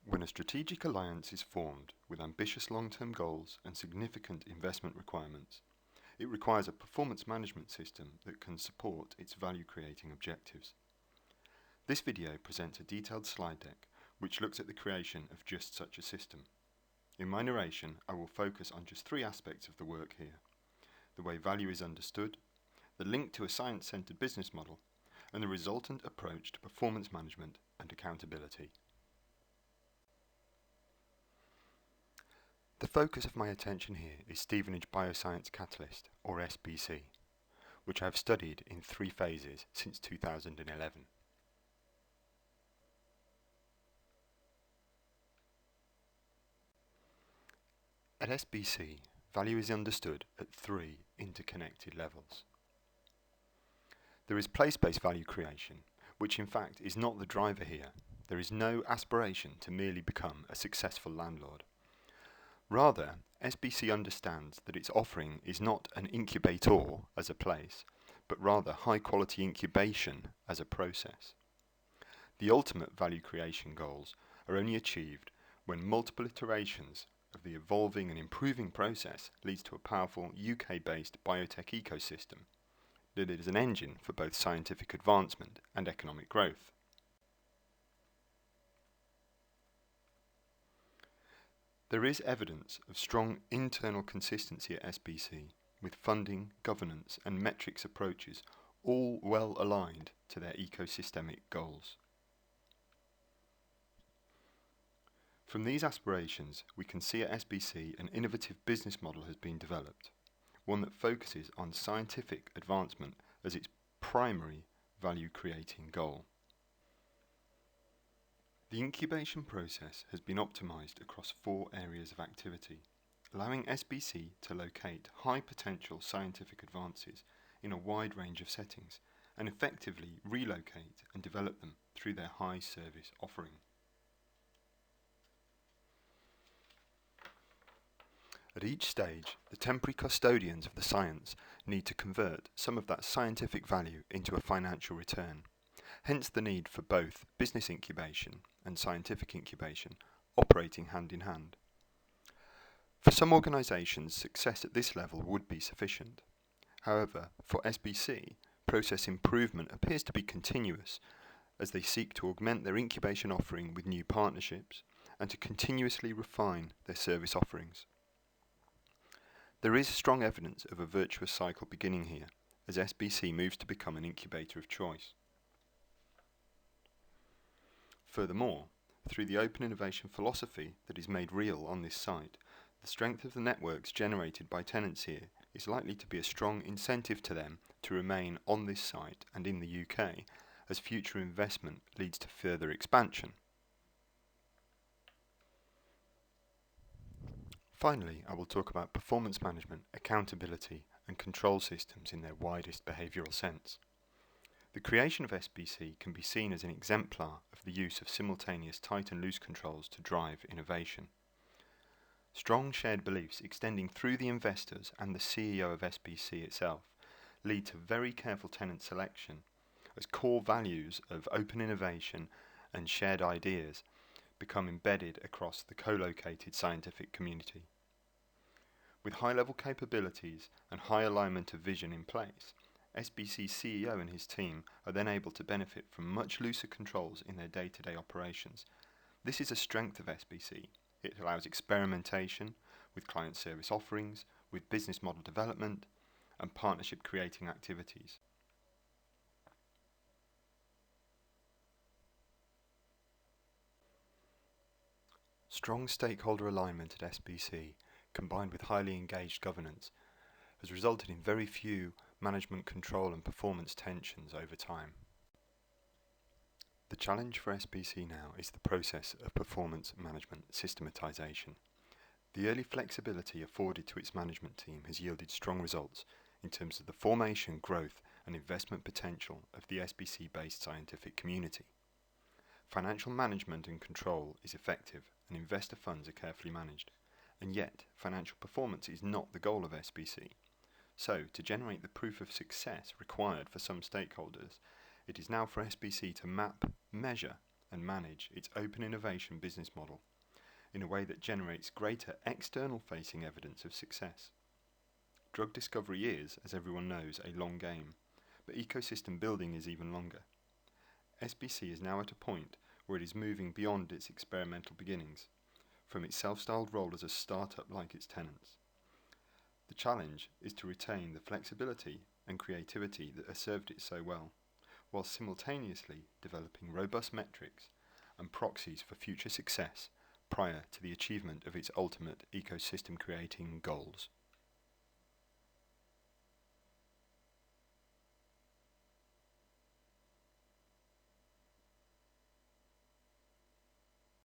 When a strategic alliance is formed with ambitious long-term goals and significant investment requirements, it requires a performance management system that can support its value-creating objectives. This video presents a detailed slide deck which looks at the creation of just such a system. In my narration, I will focus on just three aspects of the work here: the way value is understood, the link to a science-centered business model, and the resultant approach to performance management and accountability. The focus of my attention here is Stevenage Bioscience Catalyst, or SBC, which I have studied in three phases since 2011. At SBC, value is understood at three interconnected levels. There is place-based value creation, which in fact is not the driver here. There is no aspiration to merely become a successful landlord. Rather, SBC understands that its offering is not an incubator as a place, but rather high-quality incubation as a process. The ultimate value creation goals are only achieved when multiple iterations of the evolving and improving process leads to a powerful UK-based biotech ecosystem that is an engine for both scientific advancement and economic growth. There is evidence of strong internal consistency at SBC, with funding, governance and metrics approaches all well aligned to their ecosystemic goals. From these aspirations, we can see at SBC an innovative business model has been developed, one that focuses on scientific advancement as its primary value-creating goal. The incubation process has been optimized across 4 areas of activity, allowing SBC to locate high-potential scientific advances in a wide range of settings and effectively relocate and develop them through their high-service offering. At each stage, the temporary custodians of the science need to convert some of that scientific value into a financial return, hence the need for both business incubation and scientific incubation operating hand in hand. For some organisations, success at this level would be sufficient. However, for SBC, process improvement appears to be continuous as they seek to augment their incubation offering with new partnerships and to continuously refine their service offerings. There is strong evidence of a virtuous cycle beginning here as SBC moves to become an incubator of choice. Furthermore, through the open innovation philosophy that is made real on this site, the strength of the networks generated by tenants here is likely to be a strong incentive to them to remain on this site and in the UK as future investment leads to further expansion. Finally, I will talk about performance management, accountability and control systems in their widest behavioural sense. The creation of SBC can be seen as an exemplar of the use of simultaneous tight and loose controls to drive innovation. Strong shared beliefs extending through the investors and the CEO of SBC itself lead to very careful tenant selection as core values of open innovation and shared ideas become embedded across the co-located scientific community. With high-level capabilities and high alignment of vision in place, SBC's CEO and his team are then able to benefit from much looser controls in their day-to-day operations. This is a strength of SBC. It allows experimentation with client service offerings, with business model development, and partnership creating activities. Strong stakeholder alignment at SBC, combined with highly engaged governance, has resulted in very few management control and performance tensions over time. The challenge for SBC now is the process of performance management systematization. The early flexibility afforded to its management team has yielded strong results in terms of the formation, growth and investment potential of the SBC-based scientific community. Financial management and control is effective and investor funds are carefully managed, and yet financial performance is not the goal of SBC. So, to generate the proof of success required for some stakeholders, it is now for SBC to map, measure and manage its open innovation business model in a way that generates greater external-facing evidence of success. Drug discovery is, as everyone knows, a long game, but ecosystem building is even longer. SBC is now at a point where it is moving beyond its experimental beginnings, from its self-styled role as a startup like its tenants. The challenge is to retain the flexibility and creativity that has served it so well, while simultaneously developing robust metrics and proxies for future success prior to the achievement of its ultimate ecosystem creating goals.